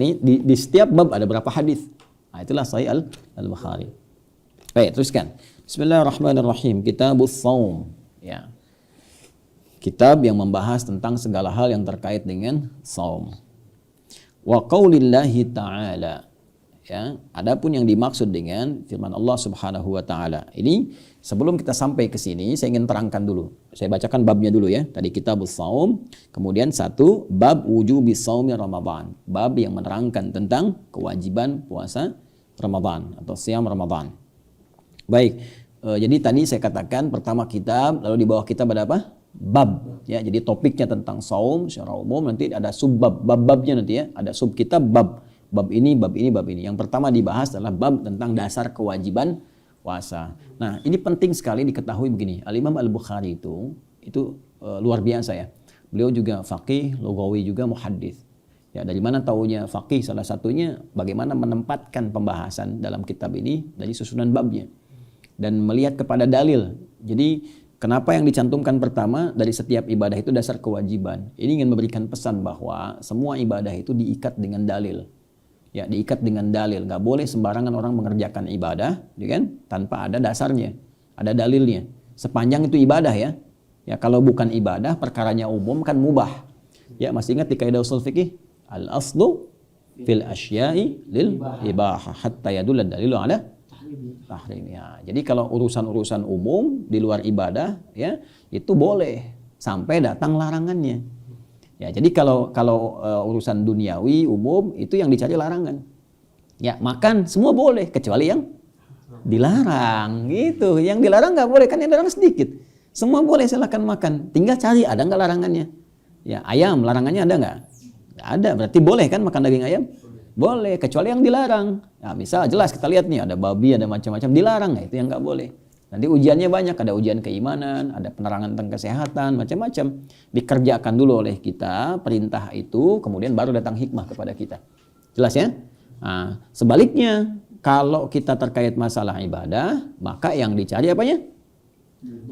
ini di setiap bab ada berapa hadis. Nah, itulah Sahih Al-Bukhari. Baik, teruskan. Bismillahirrahmanirrahim. Kitabus Shaum. Ya. Kitab yang membahas tentang segala hal yang terkait dengan saum. Wa qaulillahi ta'ala. Ya, adapun yang dimaksud dengan firman Allah Subhanahu wa taala. Ini sebelum kita sampai ke sini saya ingin terangkan dulu. Saya bacakan babnya dulu ya. Tadi kitabus shaum, kemudian satu bab wujubis shaumi Ramadan. Bab yang menerangkan tentang kewajiban puasa Ramadan atau siam Ramadan. Baik. Jadi tadi saya katakan pertama kitab, lalu di bawah kitab ada apa? Bab. Ya, jadi topiknya tentang saum secara umum, nanti ada subbab, bab-babnya nanti ya. Ada sub kitab bab. Bab ini, bab ini, bab ini. Yang pertama dibahas adalah bab tentang dasar kewajiban puasa. Nah, ini penting sekali diketahui begini. Al-Imam Al-Bukhari itu luar biasa ya. Beliau juga faqih, lughawi juga muhaddits. Ya, dari mana taunya faqih? Salah satunya bagaimana menempatkan pembahasan dalam kitab ini dari susunan babnya dan melihat kepada dalil. Jadi, kenapa yang dicantumkan pertama dari setiap ibadah itu dasar kewajiban? Ini ingin memberikan pesan bahwa semua ibadah itu diikat dengan dalil. Ya, diikat dengan dalil. Nggak boleh sembarangan orang mengerjakan ibadah, ya kan? Tanpa ada dasarnya, ada dalilnya. Sepanjang itu ibadah ya. Ya, kalau bukan ibadah, perkaranya umum kan mubah. Ya, masih ingat di kaidah ushul fikih? Al-aslu fil asya'i lil ibahah hatta yadulla dalilu ala tahrim. Ya, jadi kalau urusan-urusan umum di luar ibadah, ya itu boleh sampai datang larangannya. Ya, jadi kalau urusan duniawi umum itu yang dicari larangan. Ya, makan semua boleh kecuali yang dilarang gitu. Yang dilarang nggak boleh, kan yang dilarang sedikit. Semua boleh silakan makan. Tinggal cari ada nggak larangannya. Ya, ayam larangannya ada nggak? Nggak ada. Berarti boleh kan makan daging ayam? Boleh kecuali yang dilarang. Nah, misal jelas kita lihat nih ada babi, ada macam-macam dilarang, ya itu yang nggak boleh. Nanti ujiannya banyak, ada ujian keimanan, ada penerangan tentang kesehatan, macam-macam. Dikerjakan dulu oleh kita perintah itu, kemudian baru datang hikmah kepada kita. Jelas ya? Nah, sebaliknya, kalau kita terkait masalah ibadah, maka yang dicari apanya?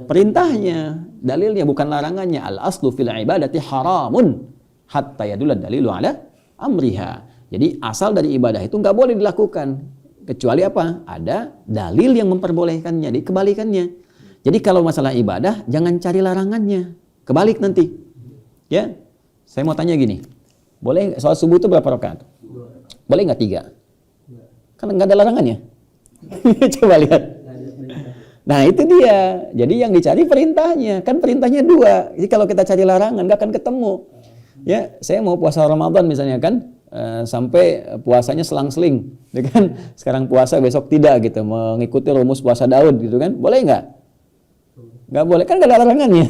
Perintahnya, dalilnya bukan larangannya. Al-aslu fil ibadati haramun hatta yadulla dalilu ala amriha. Jadi asal dari ibadah itu nggak boleh dilakukan. Kecuali apa? Ada dalil yang memperbolehkannya, dikebalikannya. Jadi kalau masalah ibadah, jangan cari larangannya. Kebalik nanti. Ya, saya mau tanya gini. Boleh sholat subuh itu berapa rakaat? Boleh nggak 3? Kan nggak ada larangannya. Coba lihat. Nah itu dia. Jadi yang dicari perintahnya. Kan perintahnya 2. Jadi kalau kita cari larangan, nggak akan ketemu. Ya, saya mau puasa Ramadan misalnya kan. Sampai puasanya selang-seling, ya kan? Sekarang puasa besok tidak gitu, mengikuti rumus puasa Daud gitu kan? Boleh nggak? Nggak boleh kan, nggak ada larangannya.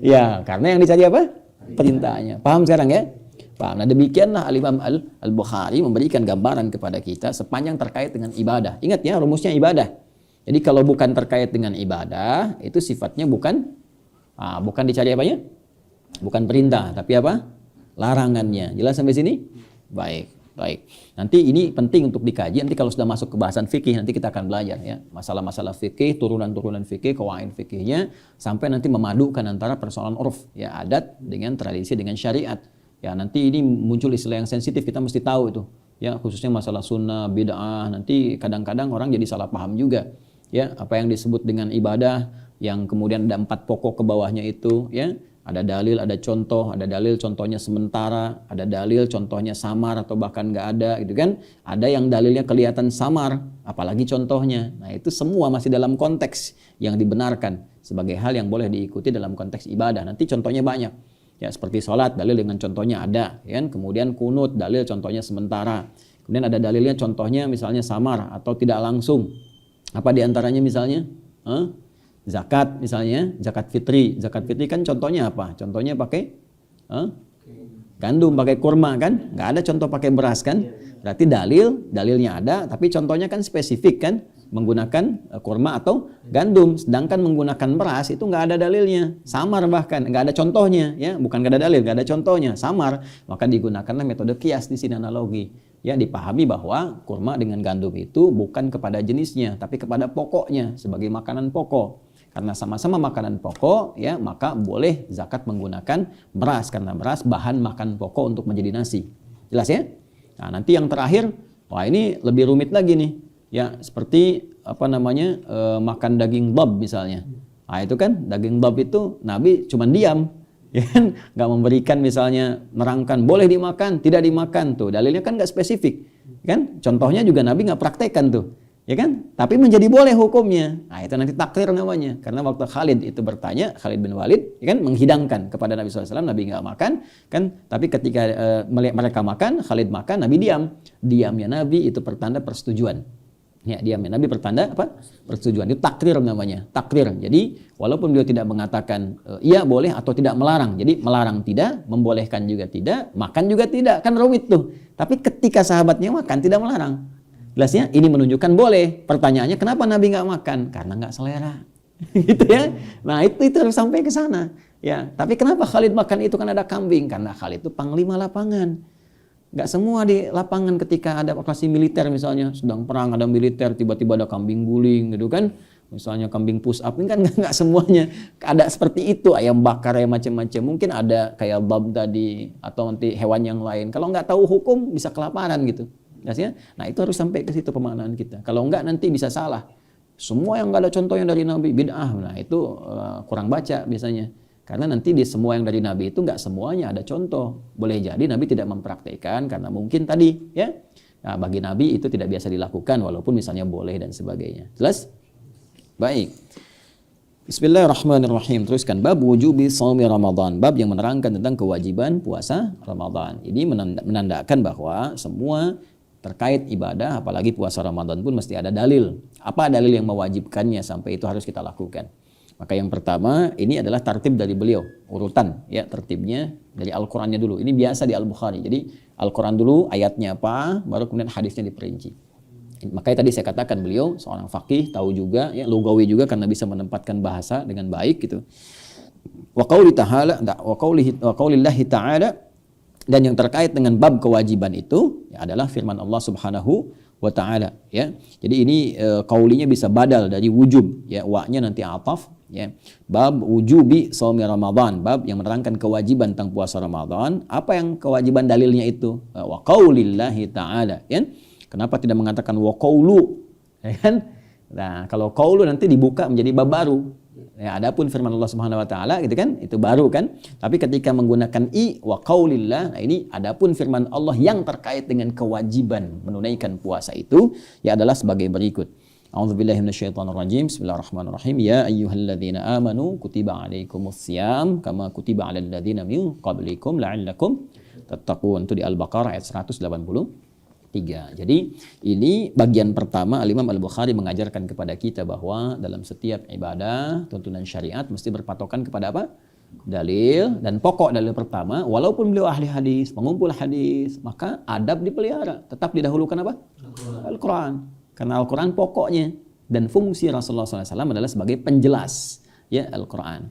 Ya, karena yang dicari apa? Perintahnya. Paham sekarang ya? Paham. Nah demikianlah Al-Imam Al-Bukhari memberikan gambaran kepada kita sepanjang terkait dengan ibadah. Ingat ya, rumusnya ibadah. Jadi kalau bukan terkait dengan ibadah, itu sifatnya bukan dicari apanya? Bukan perintah, tapi apa? Larangannya. Jelas sampai sini? Baik. Nanti ini penting untuk dikaji. Nanti kalau sudah masuk ke bahasan fikih, nanti kita akan belajar ya. Masalah-masalah fikih, turunan-turunan fikih, qawaid fikihnya, sampai nanti memadukan antara persoalan urf, ya adat dengan tradisi dengan syariat. Ya nanti ini muncul istilah yang sensitif, kita mesti tahu itu. Ya khususnya masalah sunnah, bid'ah, nanti kadang-kadang orang jadi salah paham juga. Ya apa yang disebut dengan ibadah, yang kemudian ada 4 pokok ke bawahnya itu, ya. Ada dalil, ada contoh, ada dalil contohnya sementara, ada dalil contohnya samar atau bahkan nggak ada gitu kan. Ada yang dalilnya kelihatan samar, apalagi contohnya. Nah itu semua masih dalam konteks yang dibenarkan sebagai hal yang boleh diikuti dalam konteks ibadah. Nanti contohnya banyak. Ya seperti sholat, dalil dengan contohnya ada. Ya kan? Kemudian kunut, dalil contohnya sementara. Kemudian ada dalilnya contohnya misalnya samar atau tidak langsung. Apa diantaranya misalnya? Zakat misalnya, zakat fitri. Zakat fitri kan contohnya apa? Contohnya pakai gandum, pakai kurma kan? Nggak ada contoh pakai beras kan? Berarti dalilnya ada, tapi contohnya kan spesifik kan? Menggunakan kurma atau gandum. Sedangkan menggunakan beras itu nggak ada dalilnya. Samar bahkan, nggak ada contohnya. Ya, bukan nggak ada dalil, nggak ada contohnya. Samar. Maka digunakanlah metode kias di sini, analogi. Ya, dipahami bahwa kurma dengan gandum itu bukan kepada jenisnya, tapi kepada pokoknya sebagai makanan pokok. Karena sama-sama makanan pokok, ya maka boleh zakat menggunakan beras karena beras bahan makan pokok untuk menjadi nasi. Jelas ya? Nah, nanti yang terakhir, wah ini lebih rumit lagi nih. Ya, seperti makan daging dhab misalnya. Nah, itu kan daging dhab itu Nabi cuma diam, ya kan, nggak memberikan misalnya nerangkan boleh dimakan, tidak dimakan tuh. Dalilnya kan nggak spesifik, kan? Contohnya juga Nabi nggak praktekkan tuh, ya kan? Tapi menjadi boleh hukumnya. Nah, itu nanti takrir namanya. Karena waktu Khalid itu bertanya, Khalid bin Walid, ya kan, menghidangkan kepada Nabi SAW, Nabi nggak makan, kan? Tapi ketika mereka makan, Khalid makan, Nabi diam. Diamnya Nabi itu pertanda persetujuan. Ya, diamnya Nabi pertanda apa? Persetujuan. Itu takrir namanya, takrir. Jadi walaupun beliau tidak mengatakan iya boleh atau tidak melarang. Jadi melarang tidak, membolehkan juga tidak, makan juga tidak. Kan rumit tuh. Tapi ketika sahabatnya makan tidak melarang. Jelasnya ini menunjukkan boleh. Pertanyaannya kenapa Nabi nggak makan? Karena nggak selera. Gitu ya. Nah, itu harus sampai ke sana. Ya, tapi kenapa Khalid makan itu? Kan ada kambing. Karena Khalid itu panglima lapangan. Nggak semua di lapangan ketika ada operasi militer misalnya, sedang perang ada militer, tiba-tiba ada kambing guling gitu kan. Misalnya kambing push up, ini kan nggak semuanya ada seperti itu, ayam bakar ya macam-macam. Mungkin ada kayak dhab tadi atau nanti hewan yang lain. Kalau nggak tahu hukum bisa kelaparan gitu. Nah, itu harus sampai ke situ pemaknaan kita. Kalau nggak nanti bisa salah. Semua yang nggak ada contohnya dari Nabi bid'ah. Nah, itu kurang baca biasanya. Karena nanti di semua yang dari Nabi itu nggak semuanya ada contoh. Boleh jadi Nabi tidak mempraktekkan karena mungkin tadi ya. Nah, bagi Nabi itu tidak biasa dilakukan walaupun misalnya boleh dan sebagainya. Jelas? Baik. Bismillahirrahmanirrahim. Teruskan bab wujubi shaumi Ramadan. Bab yang menerangkan tentang kewajiban puasa Ramadan. Ini menandakan bahwa semua terkait ibadah apalagi puasa Ramadan pun mesti ada dalil. Apa dalil yang mewajibkannya sampai itu harus kita lakukan? Maka yang pertama ini adalah tertib dari beliau, urutan ya tertibnya dari Al-Qur'annya dulu. Ini biasa di Al-Bukhari. Jadi Al-Qur'an dulu ayatnya apa, baru kemudian hadisnya diperinci. Makanya tadi saya katakan beliau seorang faqih, tahu juga ya lugawi juga karena bisa menempatkan bahasa dengan baik gitu. Wa qaulillahi ta'ala, dan yang terkait dengan bab kewajiban itu ya, adalah firman Allah Subhanahu wa ta'ala ya. Jadi ini qaulinya bisa badal dari wujub ya, wa-nya nanti ataf ya. Bab wujubi shaumi Ramadan, bab yang menerangkan kewajiban tentang puasa Ramadan. Apa yang kewajiban dalilnya itu? Wa qaulillahi ta'ala ya. Kenapa tidak mengatakan wa qaulu ya kan? Nah, kalau qaulu nanti dibuka menjadi bab baru. Ya, adapun firman Allah Subhanahu wa taala gitu kan, itu baru kan. Tapi ketika menggunakan wa qaulillah, nah ini adapun firman Allah yang terkait dengan kewajiban menunaikan puasa itu ya adalah sebagai berikut. A'udzubillahi minasyaitonirrajim. Bismillahirrahmanirrahim. Ya ayyuhalladzina amanu kutiba alaikumussyam kama kutiba alal ladzina min qablikum la'allakum tattaqun. Itu di Al-Baqarah ayat 183. Jadi ini bagian pertama Al-Imam Al-Bukhari mengajarkan kepada kita bahwa dalam setiap ibadah tuntunan syariat mesti berpatokan kepada apa? Dalil. Dan pokok dalil pertama, walaupun beliau ahli hadis, pengumpul hadis, maka adab dipelihara. Tetap didahulukan apa? Al-Quran. Karena Al-Quran pokoknya dan fungsi Rasulullah SAW adalah sebagai penjelas ya Al-Quran.